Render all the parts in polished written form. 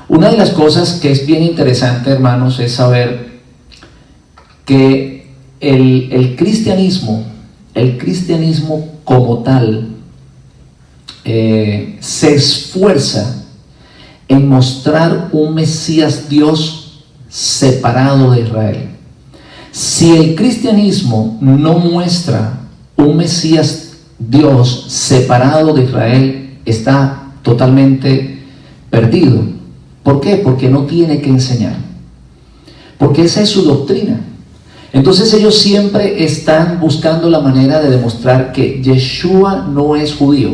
Una de las cosas que es bien interesante, hermanos, es saber que el cristianismo como tal, se esfuerza en mostrar un Mesías Dios separado de Israel. Si el cristianismo no muestra un Mesías Dios separado de Israel, está totalmente perdido. ¿Por qué? Porque no tiene que enseñar. Porque esa es su doctrina. Entonces ellos siempre están buscando la manera de demostrar que Yeshua no es judío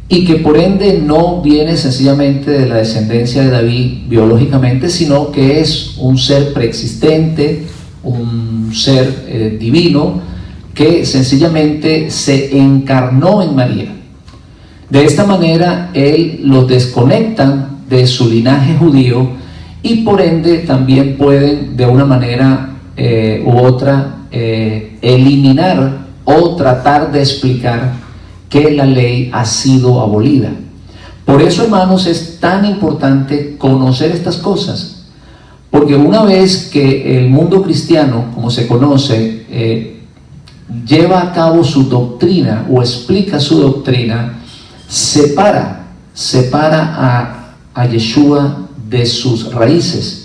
y que por ende no viene sencillamente de la descendencia de David biológicamente, sino que es un ser preexistente, un ser divino que sencillamente se encarnó en María. De esta manera él los desconectan de su linaje judío y por ende también pueden de una manera u otra eliminar o tratar de explicar que la ley ha sido abolida. Por eso, hermanos, es tan importante conocer estas cosas, porque una vez que el mundo cristiano, como se conoce, lleva a cabo su doctrina o explica su doctrina, separa a Yeshua de sus raíces.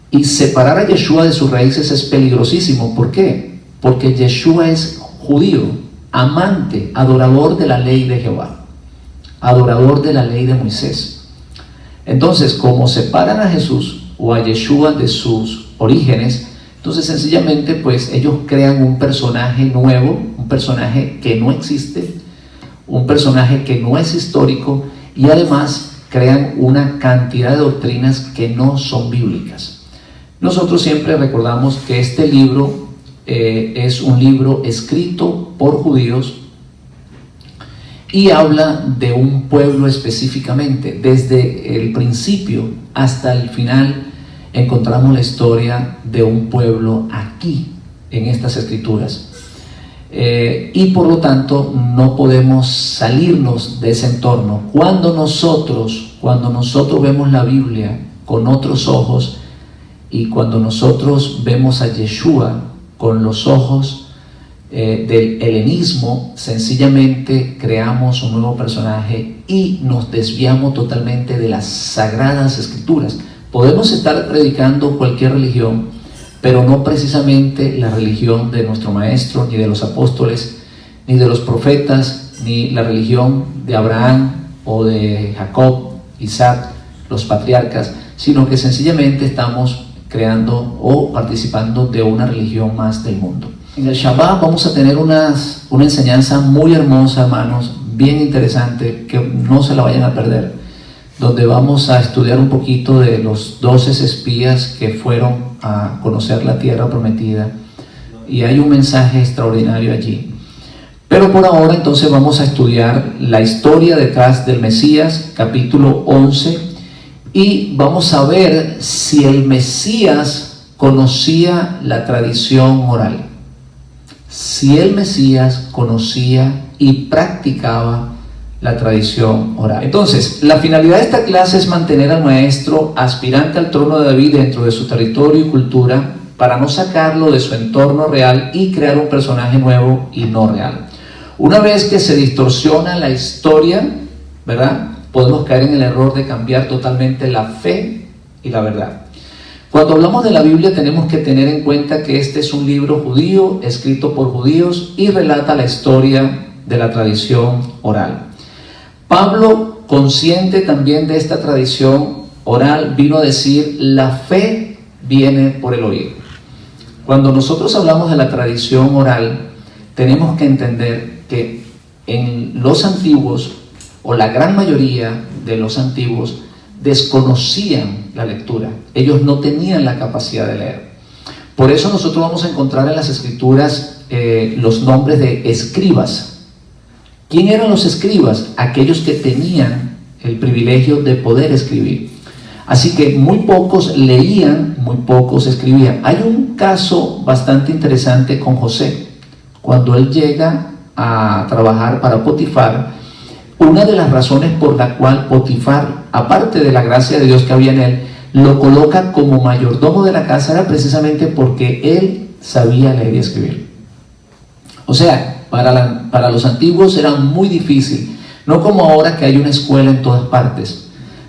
Y separar a Yeshua de sus raíces es peligrosísimo. ¿Por qué? Porque Yeshua es judío, amante, adorador de la ley de Jehová, adorador de la ley de Moisés. Entonces, como separan a Jesús o a Yeshua de sus orígenes, entonces sencillamente pues ellos crean un personaje nuevo, un personaje que no existe, un personaje que no es histórico, y además crean una cantidad de doctrinas que no son bíblicas. Nosotros siempre recordamos que este libro es un libro escrito por judíos y habla de un pueblo específicamente. Desde el principio hasta el final encontramos la historia de un pueblo aquí en estas escrituras. Y por lo tanto no podemos salirnos de ese entorno. Cuando nosotros vemos la Biblia con otros ojos, y cuando nosotros vemos a Yeshua con los ojos del helenismo, sencillamente creamos un nuevo personaje y nos desviamos totalmente de las sagradas escrituras. Podemos estar predicando cualquier religión, pero no precisamente la religión de nuestro maestro, ni de los apóstoles, ni de los profetas, ni la religión de Abraham o de Jacob, Isaac, los patriarcas, sino que sencillamente estamos creando o participando de una religión más del mundo. En el Shabbat vamos a tener una enseñanza muy hermosa, hermanos, bien interesante, que no se la vayan a perder, donde vamos a estudiar un poquito de los 12 espías que fueron a conocer la tierra prometida, y hay un mensaje extraordinario allí. Pero por ahora entonces vamos a estudiar la historia detrás del Mesías, capítulo 11, y vamos a ver si el Mesías conocía la tradición oral, si el Mesías conocía y practicaba la tradición oral. Entonces, la finalidad de esta clase es mantener al maestro aspirante al trono de David dentro de su territorio y cultura, para no sacarlo de su entorno real y crear un personaje nuevo y no real. Una vez que se distorsiona la historia, ¿verdad?, podemos caer en el error de cambiar totalmente la fe y la verdad. Cuando hablamos de la Biblia tenemos que tener en cuenta que este es un libro judío, escrito por judíos, y relata la historia de la tradición oral. Pablo, consciente también de esta tradición oral, vino a decir: la fe viene por el oír. Cuando nosotros hablamos de la tradición oral, tenemos que entender que en los antiguos, o la gran mayoría de los antiguos, desconocían la lectura. Ellos no tenían la capacidad de leer. Por eso nosotros vamos a encontrar en las escrituras los nombres de escribas. ¿Quién eran los escribas? Aquellos que tenían el privilegio de poder escribir. Así que muy pocos leían, muy pocos escribían. Hay un caso bastante interesante con José. Cuando él llega a trabajar para Potifar, una de las razones por la cual Potifar aparte de la gracia de Dios que había en él, lo coloca como mayordomo de la casa, era precisamente porque él sabía leer y escribir. O sea, para los antiguos era muy difícil, no como ahora que hay una escuela en todas partes.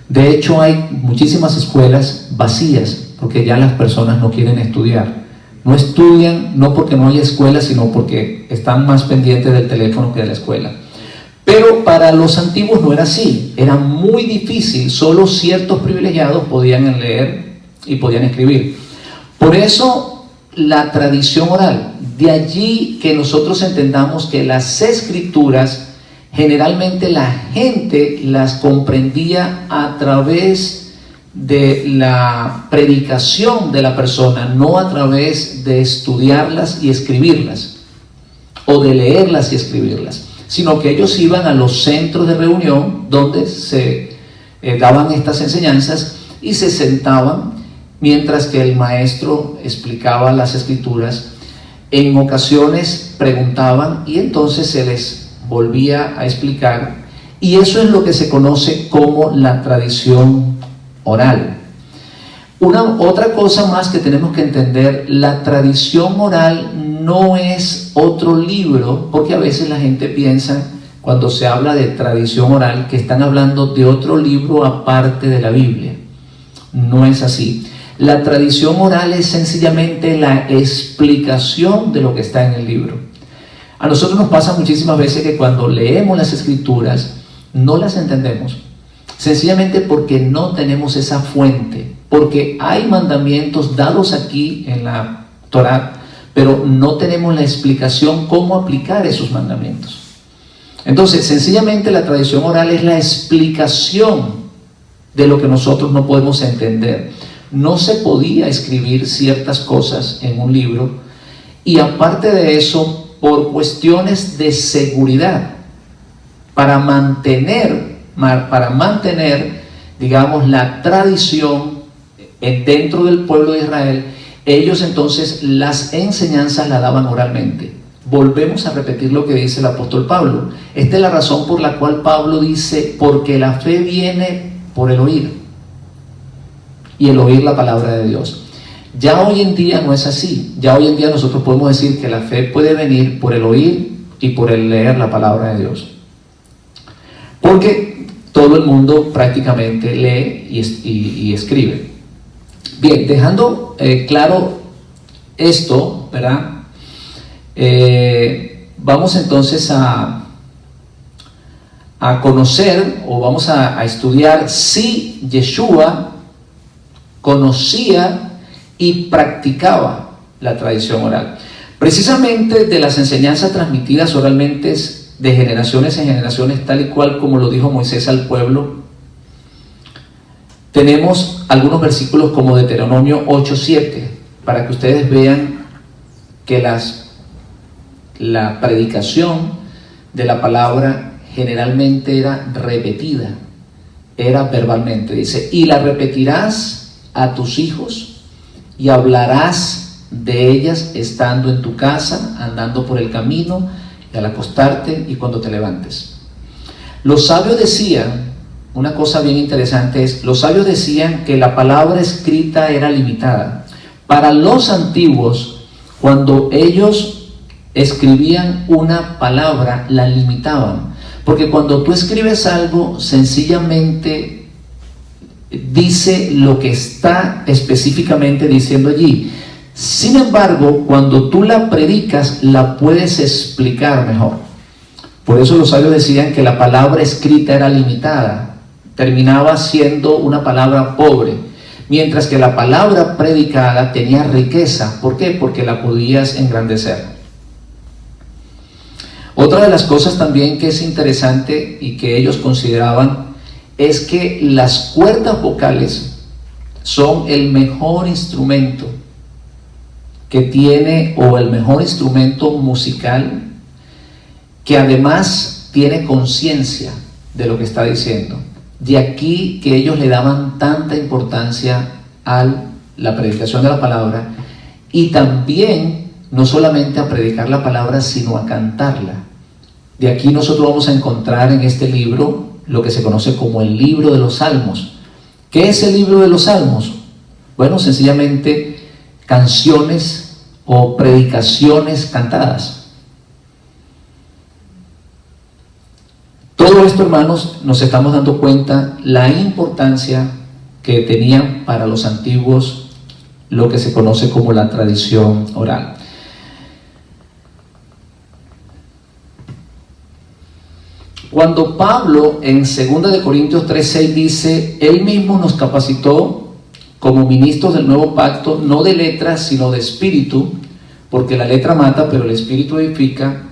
De hecho, hay muchísimas escuelas vacías, porque ya las personas no quieren estudiar. No estudian, no porque no haya escuela, sino porque están más pendientes del teléfono que de la escuela. Pero para los antiguos no era así, era muy difícil, solo ciertos privilegiados podían leer y podían escribir. Por eso la tradición oral, de allí que nosotros entendamos que las escrituras generalmente la gente las comprendía a través de la predicación de la persona, no a través de estudiarlas y escribirlas, o de leerlas y escribirlas, sino que ellos iban a los centros de reunión donde se daban estas enseñanzas y se sentaban mientras que el maestro explicaba las escrituras. En ocasiones preguntaban y entonces se les volvía a explicar, y eso es lo que se conoce como la tradición oral. Otra cosa más que tenemos que entender, la tradición oral no es otro libro, porque a veces la gente piensa, cuando se habla de tradición oral, que están hablando de otro libro aparte de la Biblia. No es así. La tradición oral es sencillamente la explicación de lo que está en el libro. A nosotros nos pasa muchísimas veces que cuando leemos las escrituras no las entendemos, sencillamente porque no tenemos esa fuente, porque hay mandamientos dados aquí en la Torá, pero no tenemos la explicación cómo aplicar esos mandamientos. Entonces, sencillamente la tradición oral es la explicación de lo que nosotros no podemos entender. No se podía escribir ciertas cosas en un libro, y aparte de eso, por cuestiones de seguridad, para mantener, digamos, la tradición dentro del pueblo de Israel, ellos entonces las enseñanzas las daban oralmente. Volvemos a repetir lo que dice el apóstol Pablo. Esta es la razón por la cual Pablo dice, porque la fe viene por el oír, y el oír la palabra de Dios. Ya hoy en día no es así. Ya hoy en día nosotros podemos decir que la fe puede venir por el oír y por el leer la palabra de Dios, porque todo el mundo prácticamente lee y escribe. Bien, dejando claro esto, ¿verdad? Vamos entonces a conocer, o vamos a estudiar si Yeshua conocía y practicaba la tradición oral. Precisamente de las enseñanzas transmitidas oralmente de generaciones en generaciones, tal y cual como lo dijo Moisés al pueblo, tenemos algunos versículos como Deuteronomio 8:7, para que ustedes vean que la predicación de la palabra generalmente era repetida, era verbalmente. Dice, y la repetirás a tus hijos, y hablarás de ellas estando en tu casa, andando por el camino, y al acostarte y cuando te levantes. Los sabios decían, una cosa bien interesante es, los sabios decían que la palabra escrita era limitada. Para los antiguos, cuando ellos escribían una palabra, la limitaban, porque cuando tú escribes algo, sencillamente dice lo que está específicamente diciendo allí. Sin embargo, cuando tú la predicas, la puedes explicar mejor. Por eso los sabios decían que la palabra escrita era limitada, terminaba siendo una palabra pobre, mientras que la palabra predicada tenía riqueza. ¿Por qué? Porque la podías engrandecer. Otra de las cosas también que es interesante y que ellos consideraban es que las cuerdas vocales son el mejor instrumento que tiene, o el mejor instrumento musical, que además tiene conciencia de lo que está diciendo. De aquí que ellos le daban tanta importancia a la predicación de la palabra, y también no solamente a predicar la palabra, sino a cantarla. De aquí nosotros vamos a encontrar en este libro lo que se conoce como el libro de los Salmos. ¿Qué es el libro de los Salmos? Bueno, sencillamente canciones o predicaciones cantadas. Todo esto, hermanos, nos estamos dando cuenta la importancia que tenían para los antiguos lo que se conoce como la tradición oral. Cuando Pablo en 2 de Corintios 3:6 dice, él mismo nos capacitó como ministros del nuevo pacto, no de letras, sino de espíritu, porque la letra mata, pero el espíritu edifica,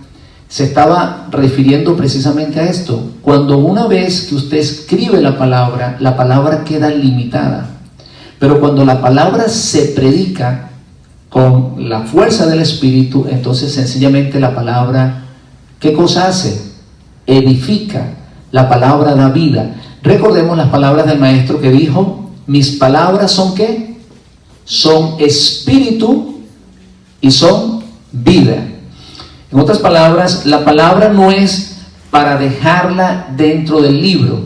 se estaba refiriendo precisamente a esto. Cuando una vez que usted escribe la palabra queda limitada. Pero cuando la palabra se predica con la fuerza del Espíritu, entonces sencillamente la palabra, ¿qué cosa hace? Edifica. La palabra da vida. Recordemos las palabras del maestro que dijo, mis palabras son ¿qué? Son espíritu y son vida. En otras palabras, la palabra no es para dejarla dentro del libro.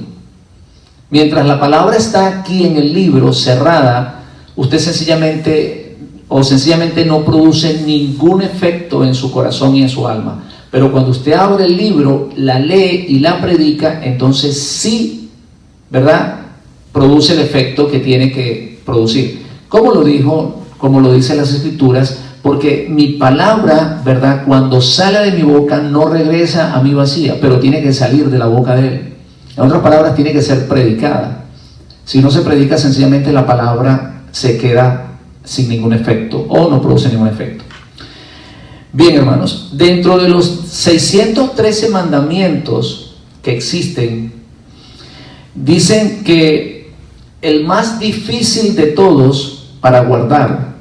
Mientras la palabra está aquí en el libro, cerrada, usted sencillamente no produce ningún efecto en su corazón y en su alma. Pero cuando usted abre el libro, la lee y la predica, entonces sí, ¿verdad?, produce el efecto que tiene que producir. ¿Cómo lo dijo? Como lo dicen las Escrituras, porque mi palabra, ¿verdad?, cuando sale de mi boca no regresa a mí vacía, pero tiene que salir de la boca de Él. En otras palabras, tiene que ser predicada. Si no se predica, sencillamente la palabra se queda sin ningún efecto o no produce ningún efecto. Bien, hermanos, dentro de los 613 mandamientos que existen, dicen que el más difícil de todos para guardar,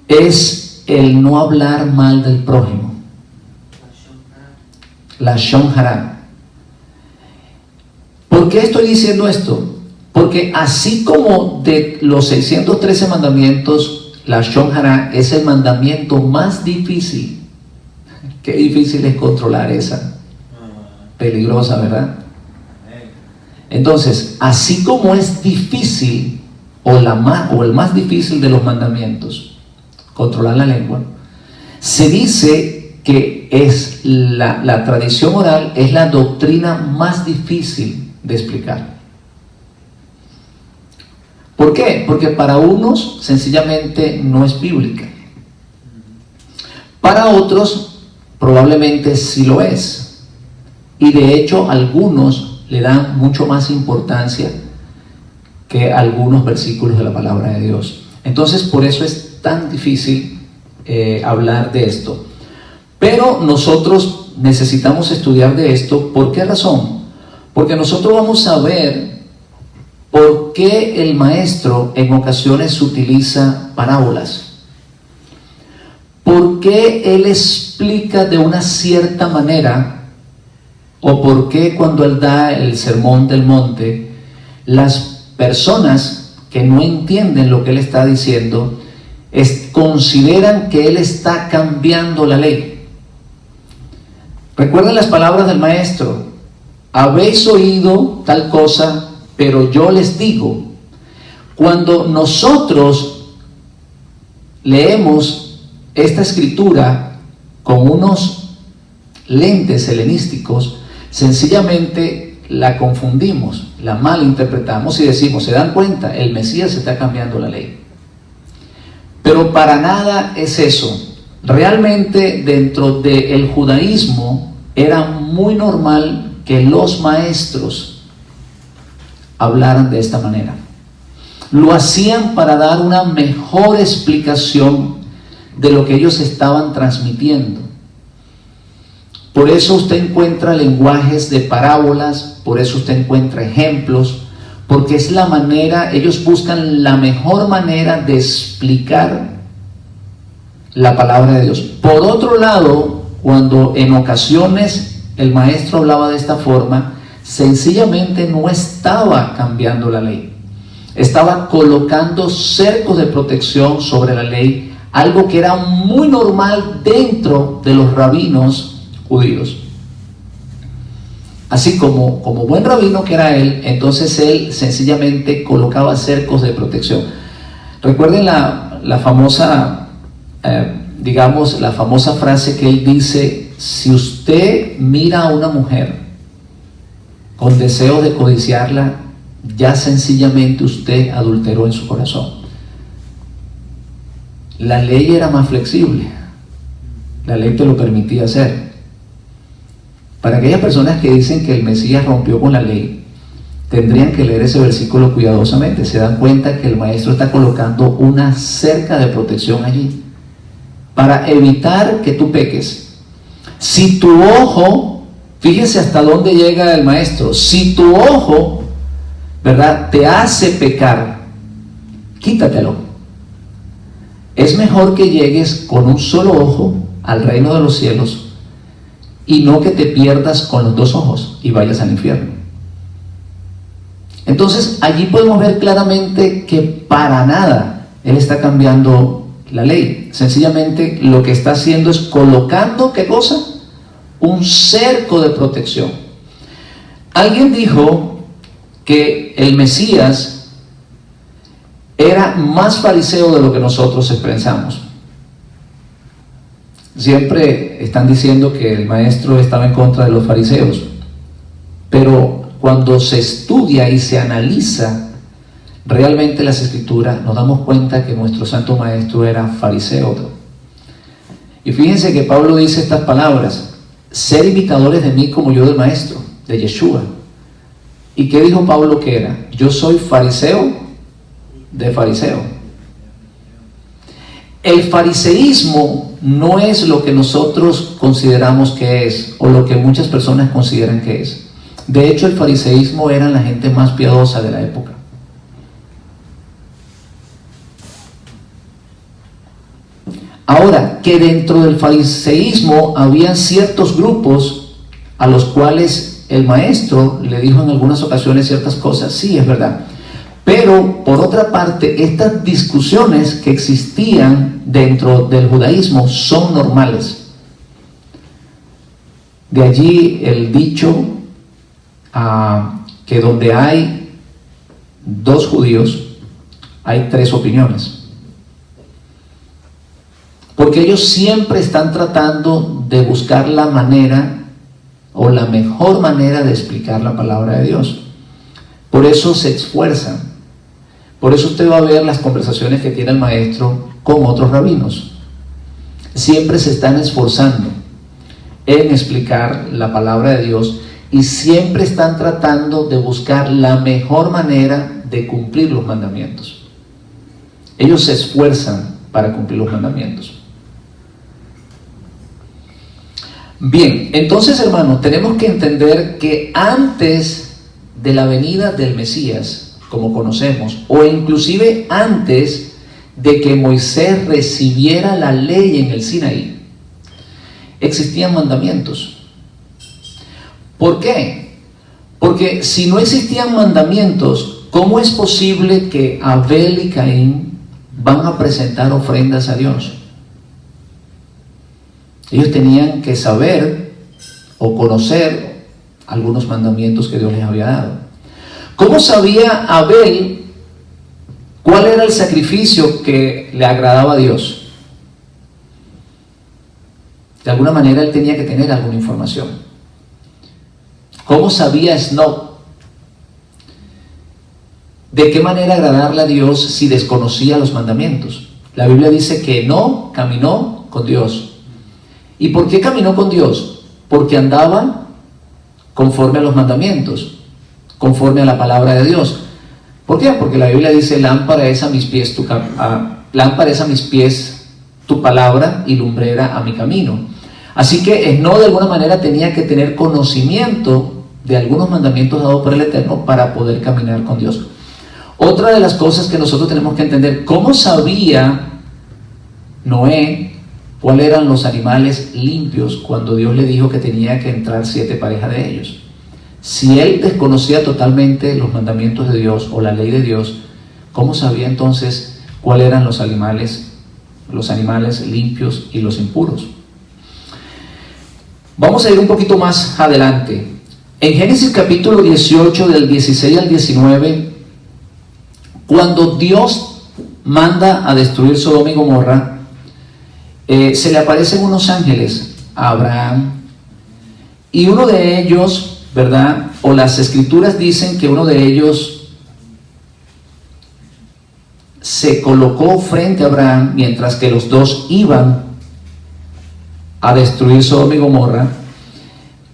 es el no hablar mal del prójimo. La Lashon Hara. ¿Por qué estoy diciendo esto? Porque así como de los 613 mandamientos, la Lashon Hara es el mandamiento más difícil. Qué difícil es controlar esa. Peligrosa, ¿verdad? Entonces, así como es difícil, o el más difícil de los mandamientos, controlar la lengua, se dice que es la tradición oral es la doctrina más difícil de explicar. ¿Por qué? Porque para unos sencillamente no es bíblica. Para otros probablemente sí lo es. Y de hecho algunos le dan mucho más importancia que algunos versículos de la palabra de Dios. Entonces por eso es tan difícil hablar de esto. Pero nosotros necesitamos estudiar de esto. ¿Por qué razón? Porque nosotros vamos a ver por qué el maestro en ocasiones utiliza parábolas. ¿Por qué él explica de una cierta manera? ¿O por qué cuando él da el sermón del monte, las personas que no entienden lo que él está diciendo consideran que él está cambiando la ley? Recuerden las palabras del maestro: habéis oído tal cosa, pero yo les digo. Cuando nosotros leemos esta escritura con unos lentes helenísticos, sencillamente la confundimos, la malinterpretamos y decimos, ¿se dan cuenta? El Mesías está cambiando la ley. Pero para nada es eso. Realmente dentro del judaísmo era muy normal que los maestros hablaran de esta manera. Lo hacían para dar una mejor explicación de lo que ellos estaban transmitiendo. Por eso usted encuentra lenguajes de parábolas, por eso usted encuentra ejemplos, porque es la manera, ellos buscan la mejor manera de explicar la palabra de Dios. Por otro lado, cuando en ocasiones el maestro hablaba de esta forma, sencillamente no estaba cambiando la ley, estaba colocando cercos de protección sobre la ley, algo que era muy normal dentro de los rabinos judíos. Así como buen rabino que era él, entonces él sencillamente colocaba cercos de protección. Recuerden la famosa, la famosa frase que él dice: si usted mira a una mujer con deseo de codiciarla, ya sencillamente usted adulteró en su corazón. La ley era más flexible, la ley te lo permitía hacer. Para aquellas personas que dicen que el Mesías rompió con la ley, tendrían que leer ese versículo cuidadosamente. Se dan cuenta que el maestro está colocando una cerca de protección allí para evitar que tú peques. Si tu ojo, fíjense hasta dónde llega el maestro, si tu ojo, ¿verdad?, te hace pecar, quítatelo. Es mejor que llegues con un solo ojo al reino de los cielos y no que te pierdas con los dos ojos y vayas al infierno. Entonces allí podemos ver claramente que para nada él está cambiando la ley. Sencillamente lo que está haciendo es colocando, ¿qué cosa? Un cerco de protección. Alguien dijo que el Mesías era más fariseo de lo que nosotros pensamos. Siempre están diciendo que el maestro estaba en contra de los fariseos, pero cuando se estudia y se analiza realmente las escrituras, nos damos cuenta que nuestro santo maestro era fariseo. Y fíjense que Pablo dice estas palabras: ser imitadores de mí como yo del maestro, de Yeshua. ¿Y qué dijo Pablo que era? Yo soy fariseo de fariseo. El fariseísmo no es lo que nosotros consideramos que es, o lo que muchas personas consideran que es. De hecho, el fariseísmo era la gente más piadosa de la época. Ahora, que dentro del fariseísmo había ciertos grupos a los cuales el maestro le dijo en algunas ocasiones ciertas cosas, sí, es verdad. Pero, por otra parte, estas discusiones que existían dentro del judaísmo son normales. De allí el dicho que donde hay dos judíos, hay tres opiniones. Porque ellos siempre están tratando de buscar la manera o la mejor manera de explicar la palabra de Dios. Por eso se esfuerzan. Por eso usted va a ver las conversaciones que tiene el maestro con otros rabinos. Siempre se están esforzando en explicar la palabra de Dios y siempre están tratando de buscar la mejor manera de cumplir los mandamientos. Ellos se esfuerzan para cumplir los mandamientos. Bien, entonces, hermanos, tenemos que entender que antes de la venida del Mesías, como conocemos, o inclusive antes de que Moisés recibiera la ley en el Sinaí, existían mandamientos. ¿Por qué? Porque si no existían mandamientos, ¿cómo es posible que Abel y Caín van a presentar ofrendas a Dios? Ellos tenían que saber o conocer algunos mandamientos que Dios les había dado. ¿Cómo sabía Abel cuál era el sacrificio que le agradaba a Dios? De alguna manera él tenía que tener alguna información. ¿Cómo sabía Snow de qué manera agradarle a Dios si desconocía los mandamientos? La Biblia dice que no caminó con Dios. ¿Y por qué caminó con Dios? Porque andaba conforme a los mandamientos, conforme a la palabra de Dios. ¿Por qué? Porque la Biblia dice: lámpara es a mis pies tu palabra y lumbrera a mi camino. Así que no, de alguna manera tenía que tener conocimiento de algunos mandamientos dados por el Eterno para poder caminar con Dios. Otra de las cosas que nosotros tenemos que entender: ¿cómo sabía Noé cuáles eran los animales limpios cuando Dios le dijo que tenía que entrar 7 parejas de ellos? Si él desconocía totalmente los mandamientos de Dios o la ley de Dios, ¿cómo sabía entonces cuáles eran los animales limpios y los impuros? Vamos a ir un poquito más adelante. En Génesis capítulo 18, del 16 al 19, cuando Dios manda a destruir Sodoma y Gomorra, se le aparecen unos ángeles a Abraham, y uno de ellos, ¿verdad? O las escrituras dicen que uno de ellos se colocó frente a Abraham mientras que los dos iban a destruir Sodoma y Gomorra.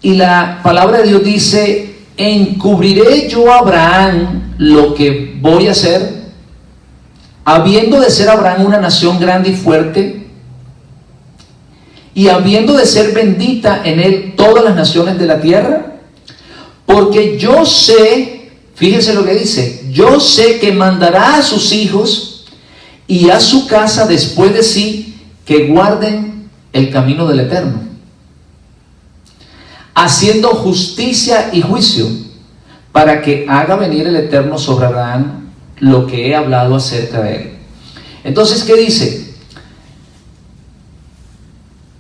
Y la palabra de Dios dice: encubriré yo a Abraham lo que voy a hacer, habiendo de ser Abraham una nación grande y fuerte, y habiendo de ser bendita en él todas las naciones de la tierra, porque yo sé, fíjense lo que dice, yo sé que mandará a sus hijos y a su casa después de sí que guarden el camino del Eterno, haciendo justicia y juicio, para que haga venir el Eterno sobre Abraham lo que he hablado acerca de él. Entonces, ¿qué dice?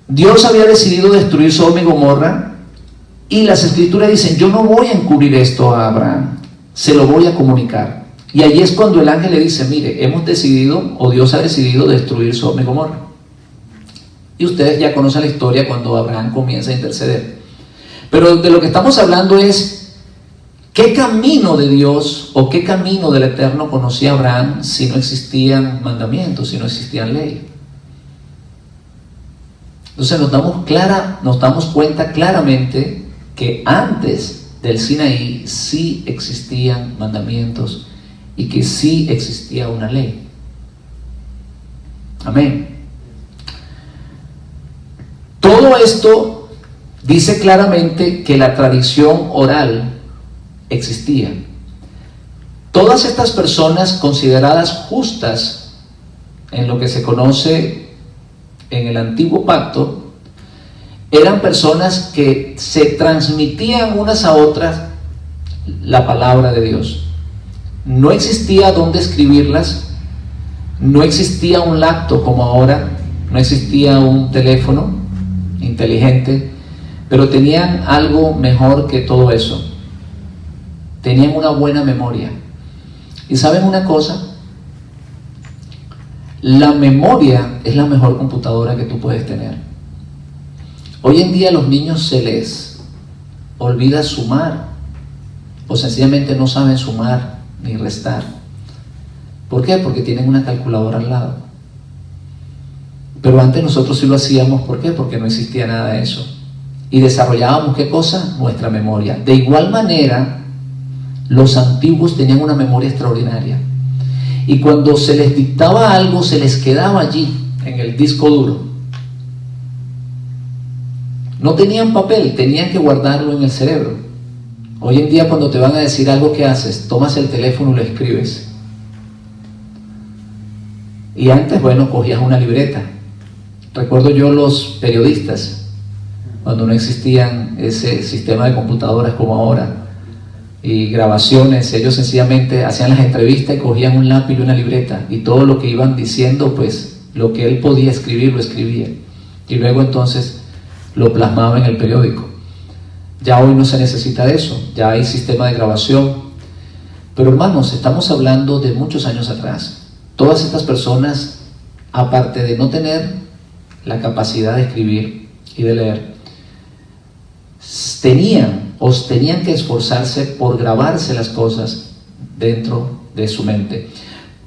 Dios había decidido destruir Sodoma y Gomorra, y las escrituras dicen: yo no voy a encubrir esto a Abraham, se lo voy a comunicar. Y allí es cuando el ángel le dice: mire, hemos decidido, o Dios ha decidido destruir Sodoma y Gomorra. Y ustedes ya conocen la historia cuando Abraham comienza a interceder. Pero de lo que estamos hablando es: ¿qué camino de Dios o qué camino del Eterno conocía Abraham si no existían mandamientos, si no existían ley? Entonces nos damos cuenta claramente que antes del Sinaí sí existían mandamientos y que sí existía una ley. Amén. Todo esto dice claramente que la tradición oral existía. Todas estas personas consideradas justas en lo que se conoce en el antiguo pacto eran personas que se transmitían unas a otras la palabra de Dios. No existía dónde escribirlas, no existía un laptop como ahora, no existía un teléfono inteligente, pero tenían algo mejor que todo eso: tenían una buena memoria. ¿Y saben una cosa? La memoria es la mejor computadora que tú puedes tener. Hoy en día a los niños se les olvida sumar, o sencillamente no saben sumar ni restar. ¿Por qué? Porque tienen una calculadora al lado. Pero antes nosotros sí lo hacíamos. ¿Por qué? Porque no existía nada de eso. Y desarrollábamos, ¿qué cosa? Nuestra memoria. De igual manera, los antiguos tenían una memoria extraordinaria. Y cuando se les dictaba algo, se les quedaba allí, en el disco duro. No tenían papel, tenían que guardarlo en el cerebro. Hoy en día, cuando te van a decir algo, ¿qué haces? Tomas el teléfono y lo escribes. Y antes, bueno, cogías una libreta. Recuerdo yo los periodistas, cuando no existían ese sistema de computadoras como ahora, y grabaciones, ellos sencillamente hacían las entrevistas y cogían un lápiz y una libreta, y todo lo que iban diciendo, pues lo que él podía escribir, lo escribía, y luego entonces lo plasmaba en el periódico. Ya hoy no se necesita de eso, ya hay sistema de grabación. Pero hermanos, estamos hablando de muchos años atrás. Todas estas personas, aparte de no tener la capacidad de escribir y de leer, tenían que esforzarse por grabarse las cosas dentro de su mente.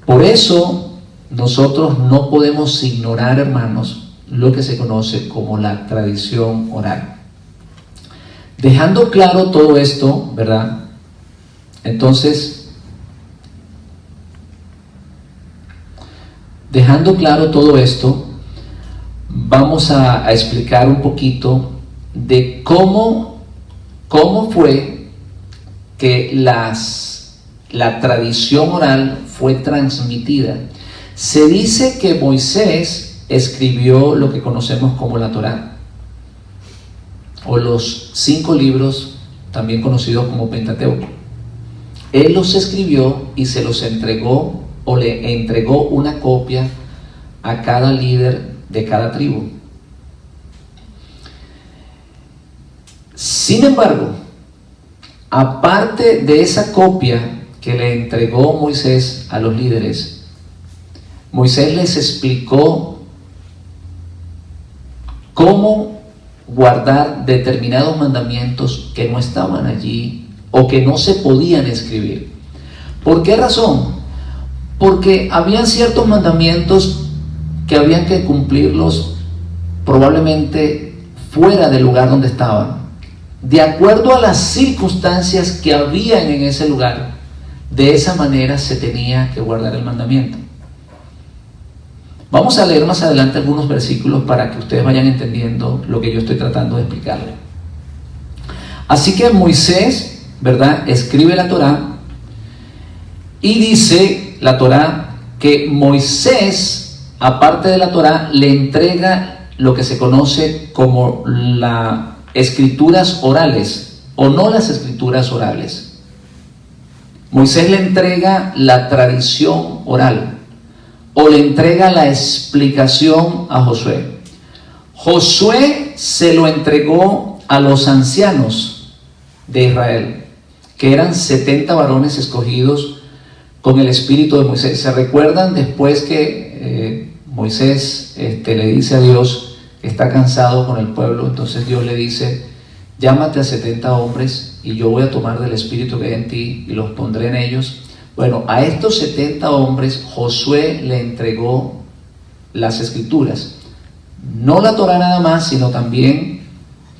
Por eso nosotros no podemos ignorar, hermanos, lo que se conoce como la tradición oral. Dejando claro todo esto, ¿verdad? Entonces, dejando claro todo esto, vamos a explicar un poquito de cómo fue que la tradición oral fue transmitida. Se dice que Moisés escribió lo que conocemos como la Torá, o los 5 libros, también conocidos como Pentateuco. Él los escribió y se los entregó, o le entregó una copia a cada líder de cada tribu. Sin embargo, aparte de esa copia que le entregó Moisés a los líderes, Moisés les explicó cómo guardar determinados mandamientos que no estaban allí o que no se podían escribir. ¿Por qué razón? Porque habían ciertos mandamientos que habían que cumplirlos probablemente fuera del lugar donde estaban, de acuerdo a las circunstancias que habían en ese lugar. De esa manera se tenía que guardar el mandamiento. Vamos a leer más adelante algunos versículos para que ustedes vayan entendiendo lo que yo estoy tratando de explicarles. Así que Moisés, ¿verdad?, escribe la Torá, y dice la Torá que Moisés, aparte de la Torá, le entrega lo que se conoce como las escrituras orales, o no las escrituras orales. Moisés le entrega la tradición oral, o le entrega la explicación a Josué. Josué se lo entregó a los ancianos de Israel, que eran 70 varones escogidos con el espíritu de Moisés. ¿Se recuerdan después que Moisés le dice a Dios que está cansado con el pueblo? Entonces Dios le dice: llámate a 70 hombres y yo voy a tomar del espíritu que hay en ti y los pondré en ellos. Bueno, a estos 70 hombres Josué le entregó las escrituras, no la Torá nada más, sino también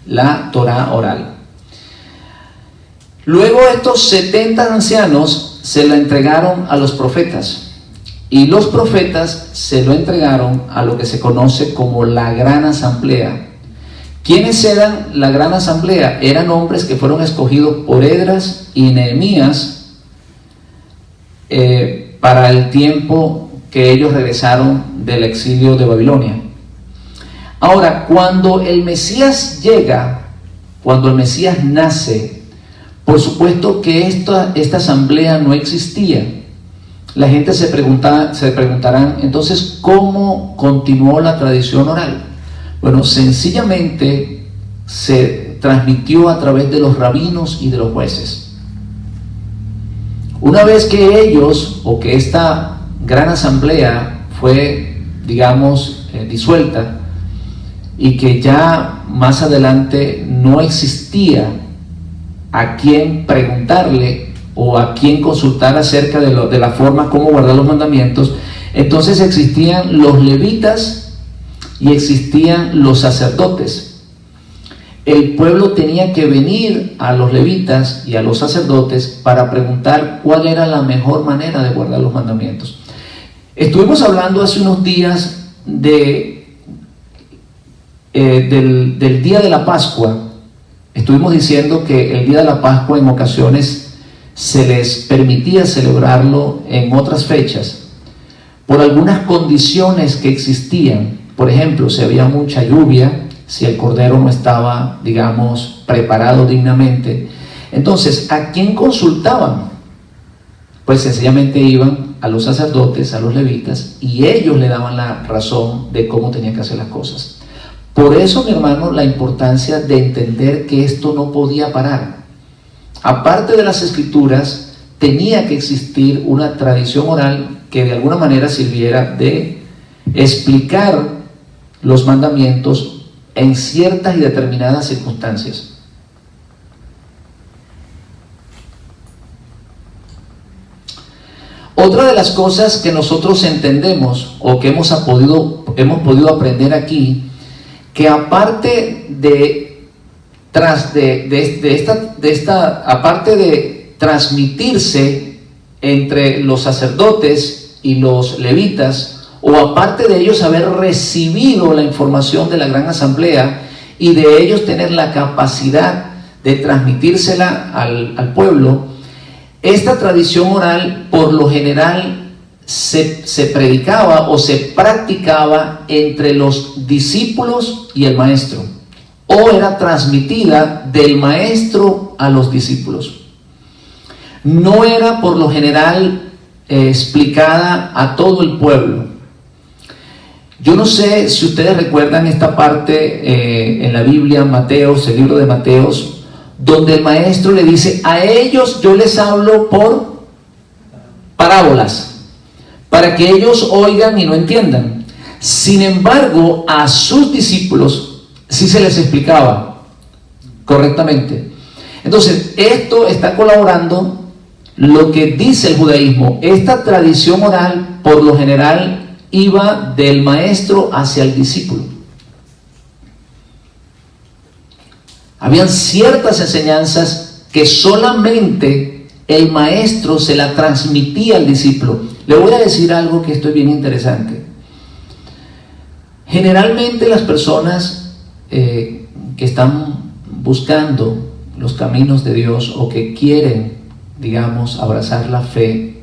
la Torá oral. Luego estos 70 ancianos se la entregaron a los profetas, y los profetas se lo entregaron a lo que se conoce como la Gran Asamblea. ¿Quiénes eran la Gran Asamblea? Eran hombres que fueron escogidos por Esdras y Nehemías para el tiempo que ellos regresaron del exilio de Babilonia. Ahora, cuando el Mesías llega, cuando el Mesías nace, por supuesto que esta asamblea no existía. La gente se preguntarán, entonces, ¿cómo continuó la tradición oral? Bueno, sencillamente se transmitió a través de los rabinos y de los jueces. Una vez que ellos, o que esta gran asamblea fue, digamos, disuelta, y que ya más adelante no existía a quién preguntarle o a quién consultar acerca de la forma como guardar los mandamientos, entonces existían los levitas y existían los sacerdotes. El pueblo tenía que venir a los levitas y a los sacerdotes para preguntar cuál era la mejor manera de guardar los mandamientos. Estuvimos hablando hace unos días del día de la Pascua. Estuvimos diciendo que el día de la Pascua en ocasiones se les permitía celebrarlo en otras fechas por algunas condiciones que existían. Por ejemplo, si había mucha lluvia, si el cordero no estaba, digamos, preparado dignamente. Entonces, ¿a quién consultaban? Pues sencillamente iban a los sacerdotes, a los levitas, y ellos le daban la razón de cómo tenían que hacer las cosas. Por eso, mi hermano, la importancia de entender que esto no podía parar. Aparte de las escrituras, tenía que existir una tradición oral que de alguna manera sirviera de explicar los mandamientos en ciertas y determinadas circunstancias. Otra de las cosas que nosotros entendemos o que hemos podido aprender aquí, que aparte aparte de transmitirse entre los sacerdotes y los levitas, o aparte de ellos haber recibido la información de la gran asamblea y de ellos tener la capacidad de transmitírsela al pueblo, esta tradición oral por lo general se predicaba o se practicaba entre los discípulos y el maestro, o era transmitida del maestro a los discípulos. No era por lo general explicada a todo el pueblo. Yo no sé si ustedes recuerdan esta parte en la Biblia, Mateos, el libro de Mateos, donde el maestro le dice: a ellos yo les hablo por parábolas, para que ellos oigan y no entiendan. Sin embargo, a sus discípulos sí se les explicaba correctamente. Entonces, esto está colaborando lo que dice el judaísmo. Esta tradición oral, por lo general, iba del maestro hacia el discípulo. Habían ciertas enseñanzas que solamente el maestro se la transmitía al discípulo. Le voy a decir algo que esto es bien interesante. Generalmente las personas que están buscando los caminos de Dios o que quieren, digamos, abrazar la fe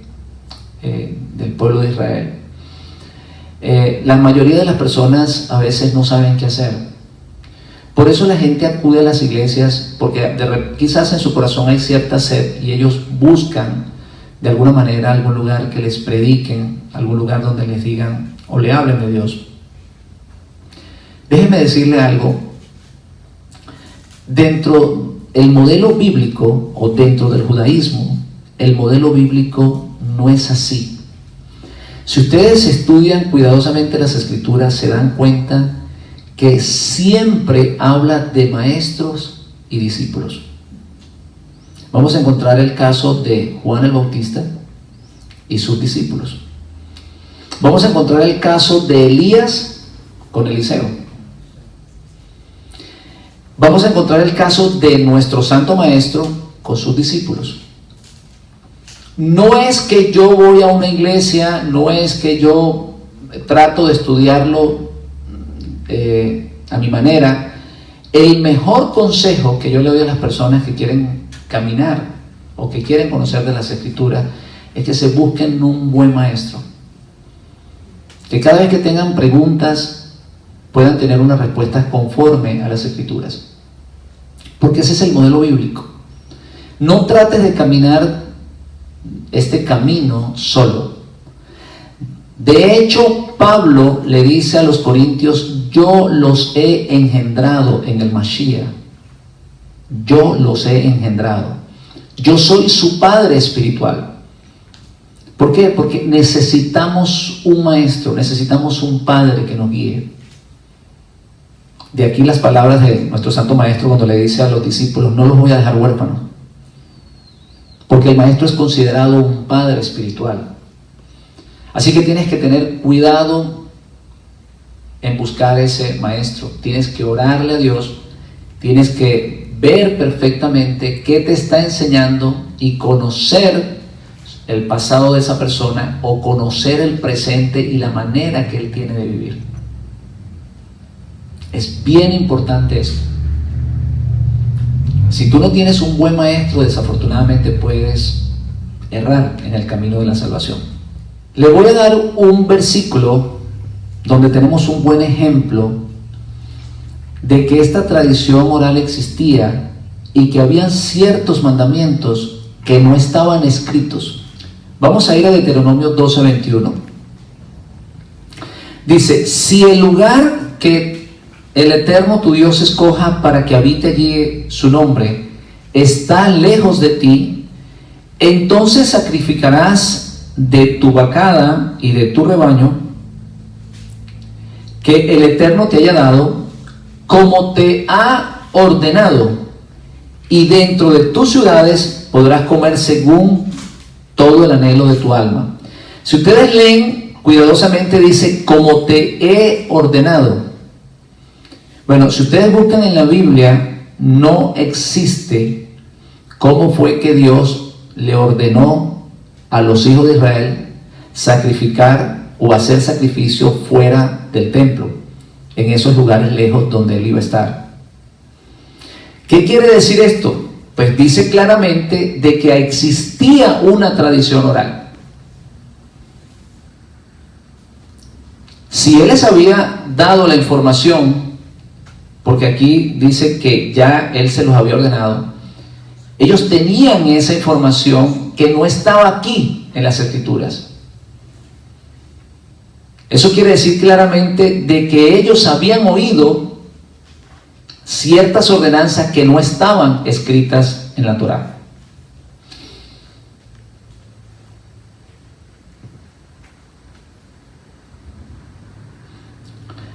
del pueblo de Israel, la mayoría de las personas a veces no saben qué hacer. Por eso la gente acude a las iglesias, porque quizás en su corazón hay cierta sed y ellos buscan de alguna manera algún lugar que les prediquen, algún lugar donde les digan o le hablen de Dios. Déjeme decirle algo. Dentro del modelo bíblico o dentro del judaísmo, el modelo bíblico no es así. Si ustedes estudian cuidadosamente las escrituras, se dan cuenta que siempre habla de maestros y discípulos. Vamos a encontrar el caso de Juan el Bautista y sus discípulos. Vamos a encontrar el caso de Elías con Eliseo. Vamos a encontrar el caso de nuestro santo maestro con sus discípulos. No es que yo voy a una iglesia, no es que yo trato de estudiarlo a mi manera. El mejor consejo que yo le doy a las personas que quieren caminar o que quieren conocer de las escrituras es que se busquen un buen maestro, que cada vez que tengan preguntas puedan tener una respuesta conforme a las escrituras, porque ese es el modelo bíblico. No trates de caminar este camino solo. De hecho, Pablo le dice a los corintios: yo los he engendrado en el Mashiach. Yo los he engendrado. Yo soy su padre espiritual. ¿Por qué? Porque necesitamos un maestro, necesitamos un padre que nos guíe. De aquí las palabras de nuestro santo maestro cuando le dice a los discípulos: no los voy a dejar huérfanos. Porque el maestro es considerado un padre espiritual. Así que tienes que tener cuidado en buscar ese maestro. Tienes que orarle a Dios, tienes que ver perfectamente qué te está enseñando y conocer el pasado de esa persona o conocer el presente y la manera que él tiene de vivir. Es bien importante eso. Si tú no tienes un buen maestro, desafortunadamente puedes errar en el camino de la salvación. Le voy a dar un versículo donde tenemos un buen ejemplo de que esta tradición oral existía y que habían ciertos mandamientos que no estaban escritos. Vamos a ir a Deuteronomio 12:21. Dice: si el lugar que el Eterno tu Dios escoja para que habite allí su nombre está lejos de ti, entonces sacrificarás de tu vacada y de tu rebaño que el Eterno te haya dado, como te ha ordenado, y dentro de tus ciudades podrás comer según todo el anhelo de tu alma. Si ustedes leen cuidadosamente, dice: como te he ordenado. Bueno, si ustedes buscan en la Biblia, no existe cómo fue que Dios le ordenó a los hijos de Israel sacrificar o hacer sacrificio fuera del templo, en esos lugares lejos donde él iba a estar. ¿Qué quiere decir esto? Pues dice claramente de que existía una tradición oral. Si él les había dado la información, porque aquí dice que ya él se los había ordenado, ellos tenían esa información que no estaba aquí en las escrituras. Eso quiere decir claramente de que ellos habían oído ciertas ordenanzas que no estaban escritas en la Torá.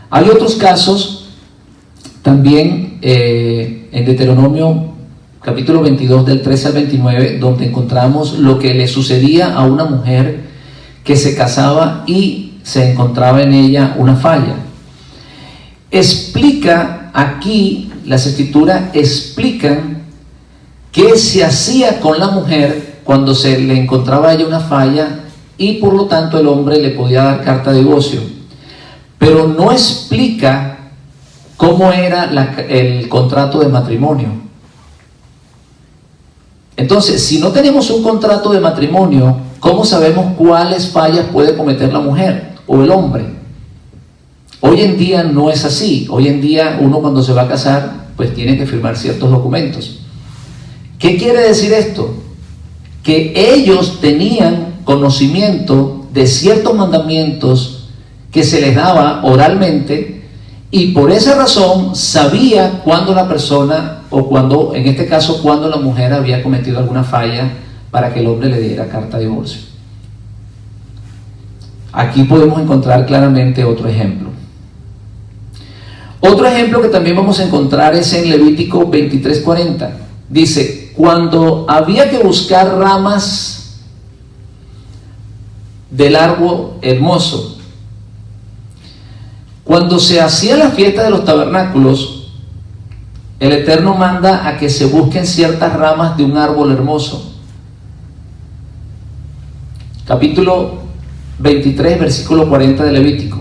Hay otros casos también en Deuteronomio capítulo 22 del 13 al 29, donde encontramos lo que le sucedía a una mujer que se casaba y se encontraba en ella una falla. Explica aquí, las escrituras explican qué se hacía con la mujer cuando se le encontraba a ella una falla y por lo tanto el hombre le podía dar carta de divorcio, pero no explica cómo era el contrato de matrimonio. Entonces, si no tenemos un contrato de matrimonio, ¿cómo sabemos cuáles fallas puede cometer la mujer o el hombre? Hoy en día no es así. Hoy en día uno cuando se va a casar, pues tiene que firmar ciertos documentos. ¿Qué quiere decir esto? Que ellos tenían conocimiento de ciertos mandamientos que se les daba oralmente, y por esa razón sabía cuándo la persona, o cuando, en este caso, cuando la mujer había cometido alguna falla para que el hombre le diera carta de divorcio. Aquí podemos encontrar claramente otro ejemplo. Otro ejemplo que también vamos a encontrar es en Levítico 23:40. Dice, cuando había que buscar ramas del árbol hermoso, cuando se hacía la fiesta de los tabernáculos, el Eterno manda a que se busquen ciertas ramas de un árbol hermoso. Capítulo 23, versículo 40 de Levítico.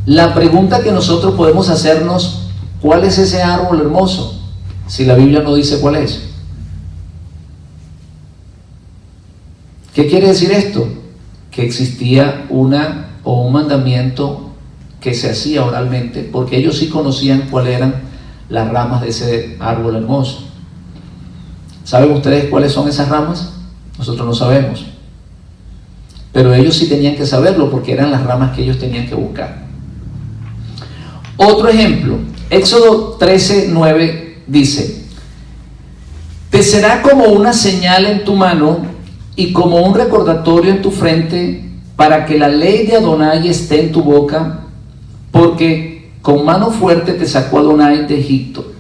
La pregunta que nosotros podemos hacernos, ¿cuál es ese árbol hermoso? Si la Biblia no dice cuál es. ¿Qué quiere decir esto? Que existía un mandamiento que se hacía oralmente, porque ellos sí conocían cuáles eran las ramas de ese árbol hermoso. ¿Saben ustedes cuáles son esas ramas? Nosotros no sabemos, pero ellos sí tenían que saberlo, porque eran las ramas que ellos tenían que buscar. Otro ejemplo, Éxodo 13:9 dice, te será como una señal en tu mano y como un recordatorio en tu frente, para que la ley de Adonai esté en tu boca, porque con mano fuerte te sacó Adonai de Egipto.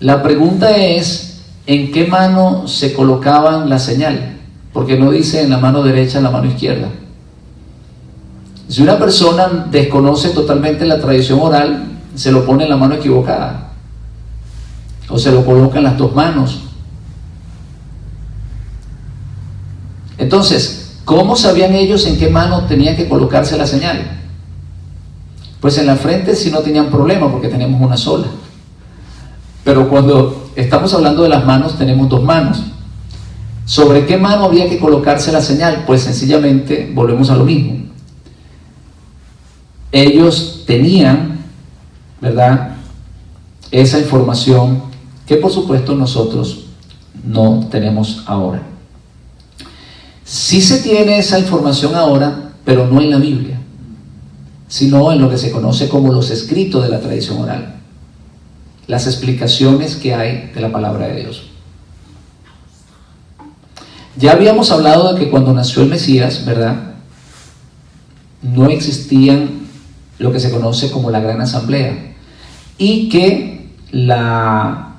La pregunta es, ¿en qué mano se colocaban la señal? Porque no dice en la mano derecha, en la mano izquierda. Si una persona desconoce totalmente la tradición oral, se lo pone en la mano equivocada, o se lo coloca en las dos manos. Entonces, ¿cómo sabían ellos en qué mano tenía que colocarse la señal? Pues en la frente sí no tenían problema, porque tenemos una sola. Pero cuando estamos hablando de las manos, tenemos dos manos. ¿Sobre qué mano había que colocarse la señal? Pues sencillamente volvemos a lo mismo. Ellos tenían, ¿verdad?, esa información que por supuesto nosotros no tenemos ahora. Sí se tiene esa información ahora, pero no en la Biblia, sino en lo que se conoce como los escritos de la tradición oral, las explicaciones que hay de la palabra de Dios. Ya habíamos hablado de que cuando nació el Mesías, ¿verdad?, no existían lo que se conoce como la Gran Asamblea, y que la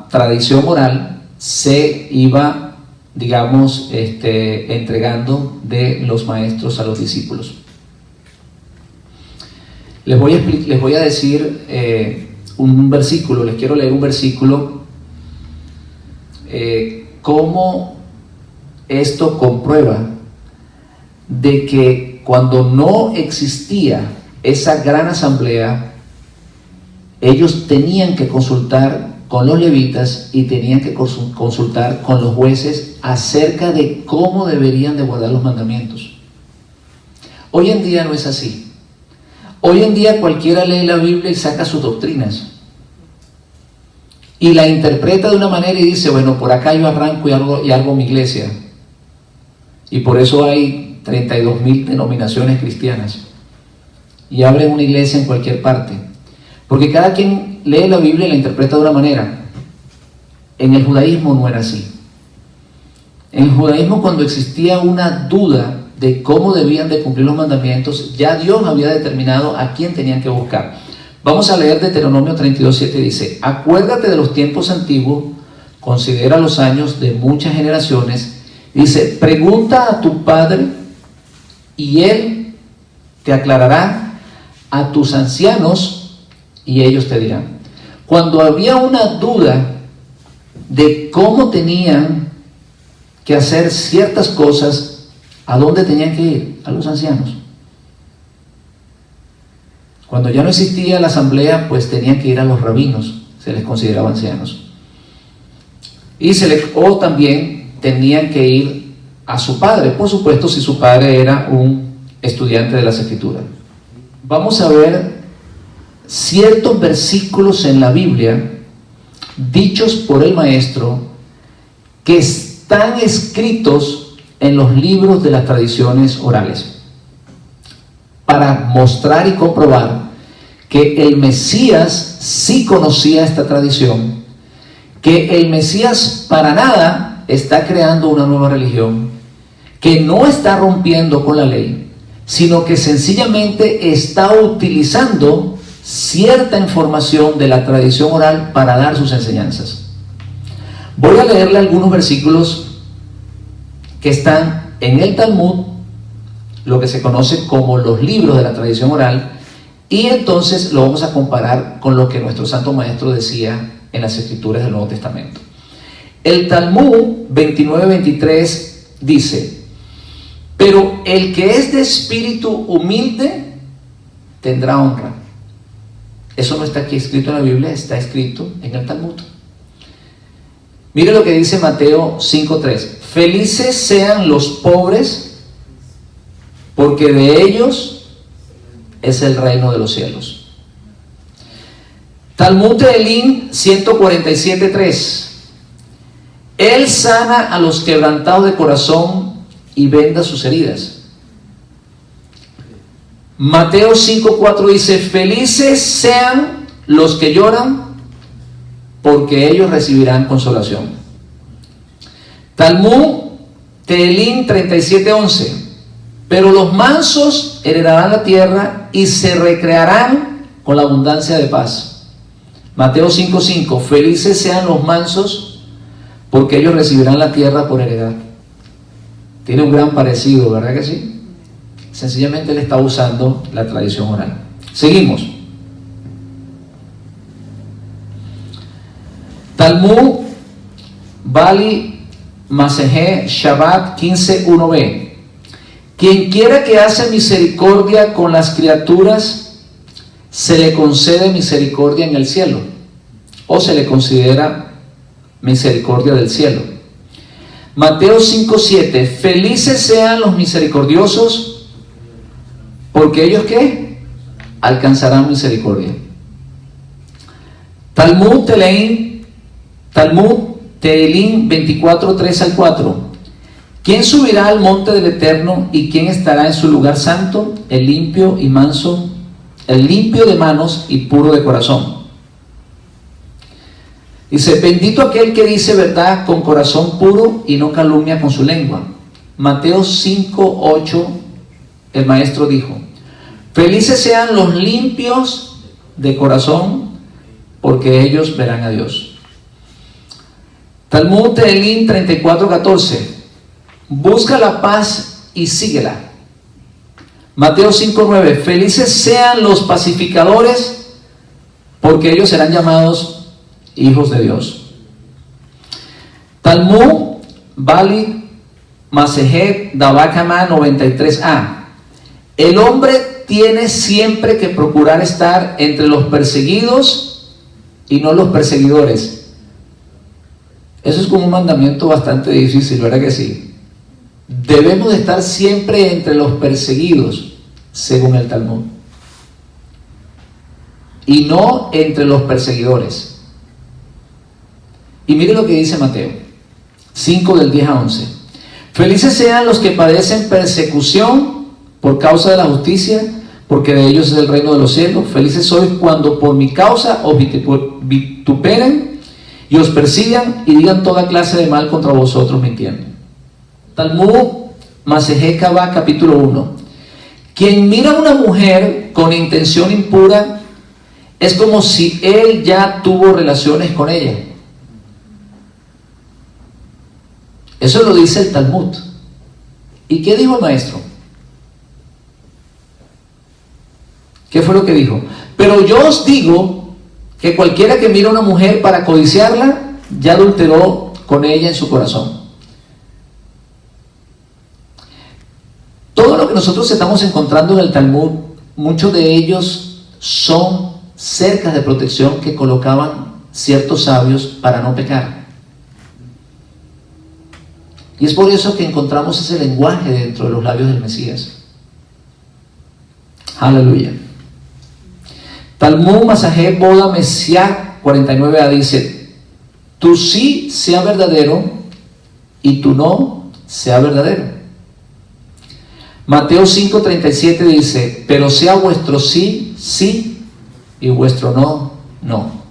tradición oral se iba, digamos, entregando de los maestros a los discípulos. Les voy a decir un versículo, les quiero leer un versículo, cómo esto comprueba de que cuando no existía esa gran asamblea, ellos tenían que consultar con los levitas y tenían que consultar con los jueces acerca de cómo deberían de guardar los mandamientos. Hoy en día no es así. Hoy en día cualquiera lee la Biblia y saca sus doctrinas y la interpreta de una manera y dice, bueno, por acá yo arranco y hago mi iglesia, y por eso hay 32,000 denominaciones cristianas y abren una iglesia en cualquier parte. Porque cada quien lee la Biblia y la interpreta de una manera. En el judaísmo no era así. En el judaísmo, cuando existía una duda de cómo debían de cumplir los mandamientos, ya Dios había determinado a quién tenían que buscar. Vamos a leer Deuteronomio 32:7, dice: acuérdate de los tiempos antiguos, considera los años de muchas generaciones. Dice: pregunta a tu padre y él te aclarará, a tus ancianos y ellos te dirán. Cuando había una duda de cómo tenían que hacer ciertas cosas, ¿a dónde tenían que ir? A los ancianos. Cuando ya no existía la asamblea, pues tenían que ir a los rabinos, se les consideraba ancianos. O también tenían que ir a su padre, por supuesto, si su padre era un estudiante de las Escrituras. Vamos a ver ciertos versículos en la Biblia dichos por el maestro que están escritos en los libros de las tradiciones orales, para mostrar y comprobar que el Mesías sí conocía esta tradición, que el Mesías para nada está creando una nueva religión, que no está rompiendo con la ley, sino que sencillamente está utilizando cierta información de la tradición oral para dar sus enseñanzas. Voy a leerle algunos versículos que están en el Talmud, lo que se conoce como los libros de la tradición oral, y entonces lo vamos a comparar con lo que nuestro Santo Maestro decía en las Escrituras del Nuevo Testamento. El Talmud 29:23 dice: pero el que es de espíritu humilde tendrá honra. Eso no está aquí escrito en la Biblia, está escrito en el Talmud. Mire lo que dice Mateo 5:3: felices sean los pobres, porque de ellos es el reino de los cielos. Talmud de Elín 147:3: Él sana a los quebrantados de corazón y venda sus heridas. Mateo 5:4 dice: felices sean los que lloran, porque ellos recibirán consolación. Talmud Teelín 37:11: pero los mansos heredarán la tierra y se recrearán con la abundancia de paz. Mateo 5:5: felices sean los mansos, porque ellos recibirán la tierra por heredad. Tiene un gran parecido, ¿verdad que sí? Sencillamente él está usando la tradición oral. Seguimos. Talmud Bali Masehé Shabbat 15:1b: quien quiera que hace misericordia con las criaturas, se le concede misericordia en el cielo, o se le considera misericordia del cielo. Mateo 5:7: felices sean los misericordiosos, porque ellos ¿qué? Alcanzarán misericordia. Talmud Teelín 24:3-4: ¿quién subirá al monte del Eterno y quién estará en su lugar santo? El limpio y manso, el limpio de manos y puro de corazón. Dice: bendito aquel que dice verdad con corazón puro y no calumnia con su lengua. Mateo 5:8, el maestro dijo: felices sean los limpios de corazón, porque ellos verán a Dios. Talmud Teelín 34:14: busca la paz y síguela. Mateo 5:9: felices sean los pacificadores, porque ellos serán llamados hijos de Dios. Talmud Bali Masejet Dabakama 93a: el hombre tiene siempre que procurar estar entre los perseguidos y no los perseguidores. Eso es como un mandamiento bastante difícil, ¿verdad que sí? Debemos de estar siempre entre los perseguidos, según el Talmud, y no entre los perseguidores. Y mire lo que dice Mateo 5 del 10 a 11: felices sean los que padecen persecución por causa de la justicia, porque de ellos es el reino de los cielos. Felices sois cuando por mi causa os vituperen y os persigan y digan toda clase de mal contra vosotros mintiendo. Talmud Masehé Kavá, capítulo 1. Quien mira a una mujer con intención impura es como si él ya tuvo relaciones con ella. Eso lo dice el Talmud. ¿Y qué dijo el maestro? ¿Qué fue lo que dijo? Pero yo os digo que cualquiera que mira a una mujer para codiciarla, ya adulteró con ella en su corazón. Todo lo que nosotros estamos encontrando en el Talmud, muchos de ellos son cercas de protección que colocaban ciertos sabios para no pecar. Y es por eso que encontramos ese lenguaje dentro de los labios del Mesías. Aleluya. Talmud Masehé Boda Mesiah 49a dice: tu sí sea verdadero y tu no sea verdadero. Mateo 5:37 dice: pero sea vuestro sí, sí, y vuestro no, no.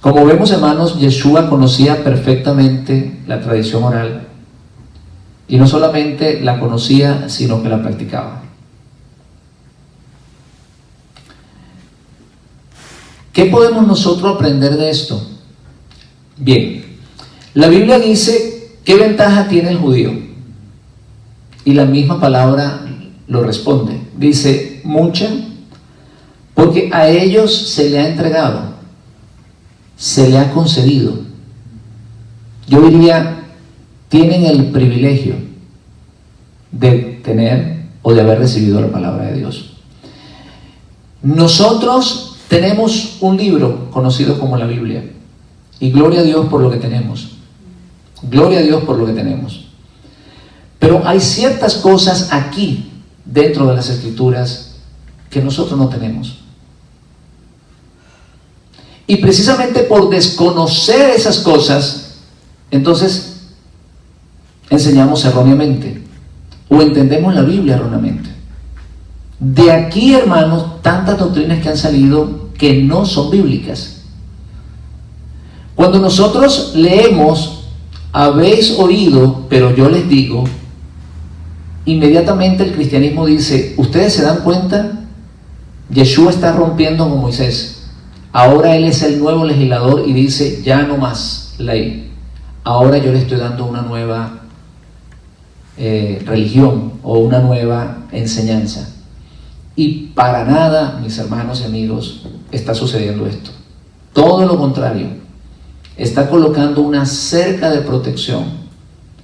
Como vemos, hermanos, Yeshua conocía perfectamente la tradición oral, y no solamente la conocía, sino que la practicaba. ¿Qué podemos nosotros aprender de esto? Bien, la Biblia dice qué ventaja tiene el judío, y la misma palabra lo responde. Dice: mucha, porque a ellos se le ha entregado, se le ha concedido. Yo diría, tienen el privilegio de tener o de haber recibido la palabra de Dios. Nosotros tenemos un libro conocido como la Biblia, y gloria a Dios por lo que tenemos. Gloria a Dios por lo que tenemos. Pero hay ciertas cosas aquí, dentro de las Escrituras, que nosotros no tenemos. Y precisamente por desconocer esas cosas, entonces enseñamos erróneamente, o entendemos la Biblia erróneamente. De aquí, hermanos, tantas doctrinas que han salido que no son bíblicas. Cuando nosotros leemos, habéis oído, pero yo les digo, inmediatamente el cristianismo dice: ¿ustedes se dan cuenta? Yeshua está rompiendo con Moisés. Ahora él es el nuevo legislador y dice: ya no más ley. Ahora yo le estoy dando una nueva religión o una nueva enseñanza. Y para nada, mis hermanos y amigos, está sucediendo esto. Todo lo contrario. Está colocando una cerca de protección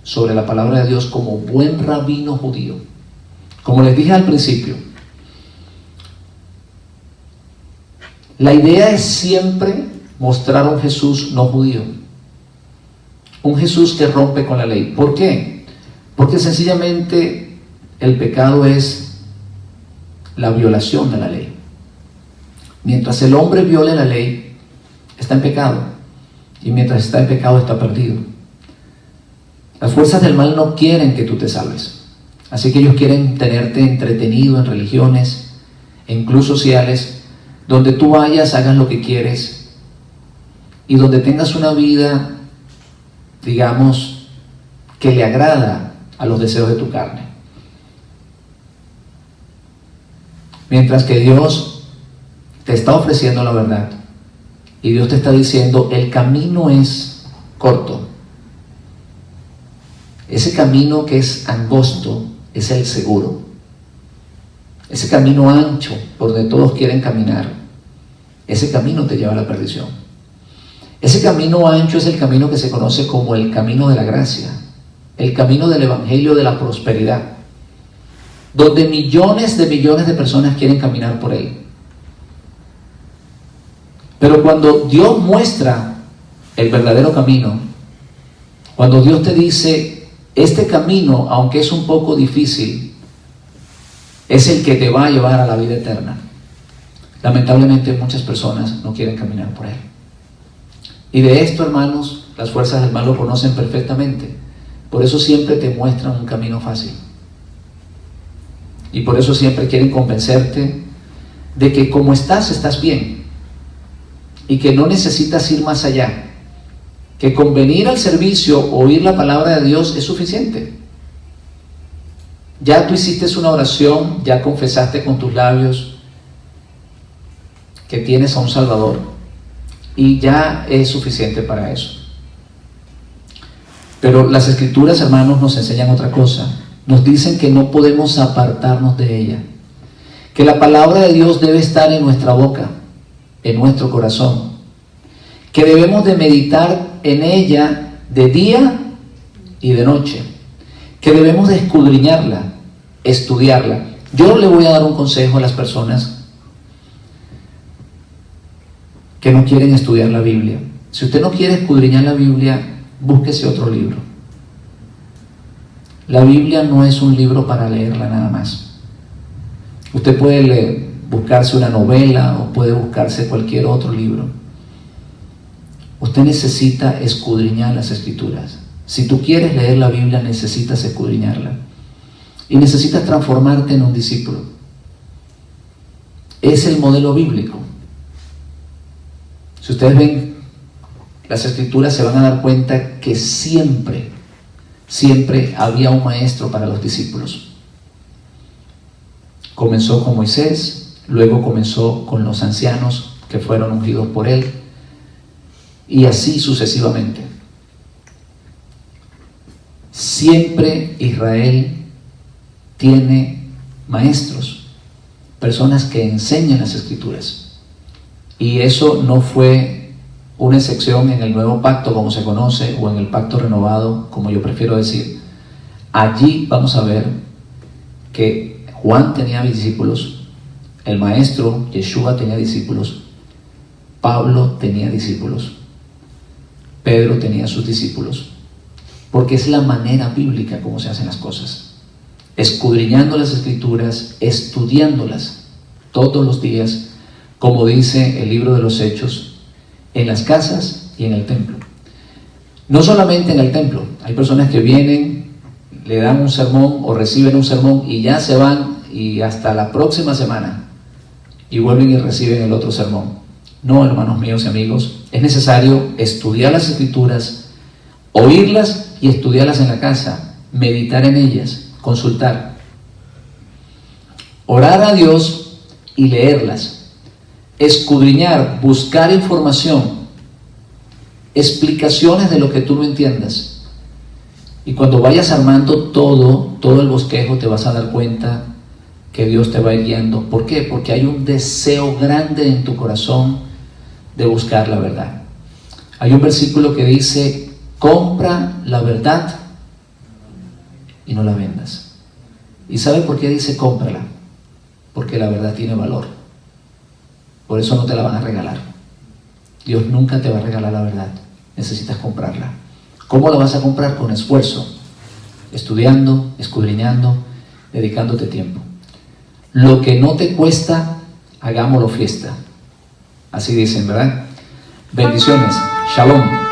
sobre la palabra de Dios como buen rabino judío. Como les dije al principio, la idea es siempre mostrar un Jesús no judío, un Jesús que rompe con la ley. ¿Por qué? Porque sencillamente el pecado es la violación de la ley. Mientras el hombre viole la ley, está en pecado, y mientras está en pecado está perdido. Las fuerzas del mal no quieren que tú te salves, así que ellos quieren tenerte entretenido en religiones, en clubes sociales, donde tú vayas, hagas lo que quieres y donde tengas una vida, digamos, que le agrada a los deseos de tu carne. Mientras que Dios te está ofreciendo la verdad y Dios te está diciendo: el camino es corto. Ese camino que es angosto es el seguro. Ese camino ancho por donde todos quieren caminar, ese camino te lleva a la perdición. Ese camino ancho es el camino que se conoce como el camino de la gracia, el camino del evangelio de la prosperidad, donde millones de personas quieren caminar por él. Pero cuando Dios muestra el verdadero camino, cuando Dios te dice: este camino, aunque es un poco difícil, es el que te va a llevar a la vida eterna, lamentablemente muchas personas no quieren caminar por él. Y de esto, hermanos, las fuerzas del mal lo conocen perfectamente. Por eso siempre te muestran un camino fácil. Y por eso siempre quieren convencerte de que como estás bien. Y que no necesitas ir más allá. Que con venir al servicio, oír la palabra de Dios es suficiente. Ya tú hiciste una oración, ya confesaste con tus labios que tienes a un Salvador. Y ya es suficiente para eso. Pero las Escrituras, hermanos, nos enseñan otra cosa. Nos dicen que no podemos apartarnos de ella. Que la palabra de Dios debe estar en nuestra boca, en nuestro corazón. Que debemos de meditar en ella de día y de noche. Que debemos de escudriñarla, estudiarla. Yo le voy a dar un consejo a las personas que no quieren estudiar la Biblia. Si usted no quiere escudriñar la Biblia, búsquese otro libro. La Biblia no es un libro para leerla nada más. Usted puede buscarse una novela o puede buscarse cualquier otro libro. Usted necesita escudriñar las Escrituras. Si tú quieres leer la Biblia, necesitas escudriñarla. Y necesitas transformarte en un discípulo. Es el modelo bíblico. Si ustedes ven las Escrituras, se van a dar cuenta que siempre había un maestro para los discípulos. Comenzó con Moisés, luego comenzó con los ancianos que fueron ungidos por él, y así sucesivamente. Siempre Israel tiene maestros, personas que enseñan las Escrituras. Y eso no fue una excepción en el nuevo pacto, como se conoce, o en el pacto renovado, como yo prefiero decir. Allí vamos a ver que Juan tenía discípulos, el maestro Yeshua tenía discípulos, Pablo tenía discípulos, Pedro tenía sus discípulos, porque es la manera bíblica como se hacen las cosas, escudriñando las Escrituras, estudiándolas todos los días, como dice el libro de los Hechos, en las casas y en el templo. No solamente en el templo, hay personas que vienen, le dan un sermón o reciben un sermón y ya se van y hasta la próxima semana y vuelven y reciben el otro sermón. No, hermanos míos y amigos, es necesario estudiar las Escrituras, oírlas y estudiarlas en la casa, meditar en ellas, consultar, orar a Dios y leerlas, escudriñar, buscar información, explicaciones de lo que tú no entiendas. Y cuando vayas armando todo el bosquejo, te vas a dar cuenta que Dios te va a ir guiando. ¿Por qué? Porque hay un deseo grande en tu corazón de buscar la verdad. Hay un versículo que dice: compra la verdad y no la vendas. ¿Y sabe por qué dice cómprala? Porque la verdad tiene valor. Por eso no te la van a regalar. Dios nunca te va a regalar la verdad. Necesitas comprarla. ¿Cómo la vas a comprar? Con esfuerzo, estudiando, escudriñando, dedicándote tiempo. Lo que no te cuesta, hagámoslo fiesta. Así dicen, ¿verdad? Bendiciones. Shalom.